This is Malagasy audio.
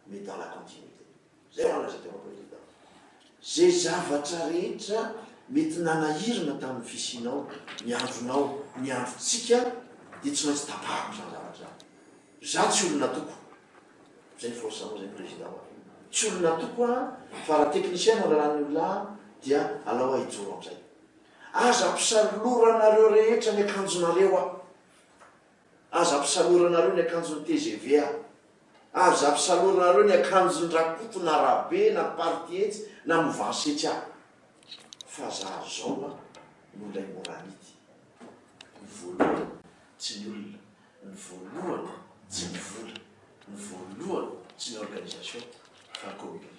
mais dans la continuité. Zay alaza tena président. Zay zavatra rehetra mety nanahirana tamin'ny fisinao, niandronao, niandrontsika, dia tsy maintsy tapahako zany zavatra. Za tsy olona toko. Zay ny force-mo zay président. Tsy olona toko fa raha technicien no lalàny olona dia alao ahijoro am'izay. Aza ampisaloranareo rehetra ny akanjonareo aza ampisaloranareo ny akanjon'ny TGV aza ampisaloranareo ny akanjon'ny rakoto na rabe na partietsy na movansetsy fa za zao no lay moranity. Ny voalohany tsy ny olona, ny voalohany tsy ny vola, ny voalohany tsy ny organisation fa ny communication.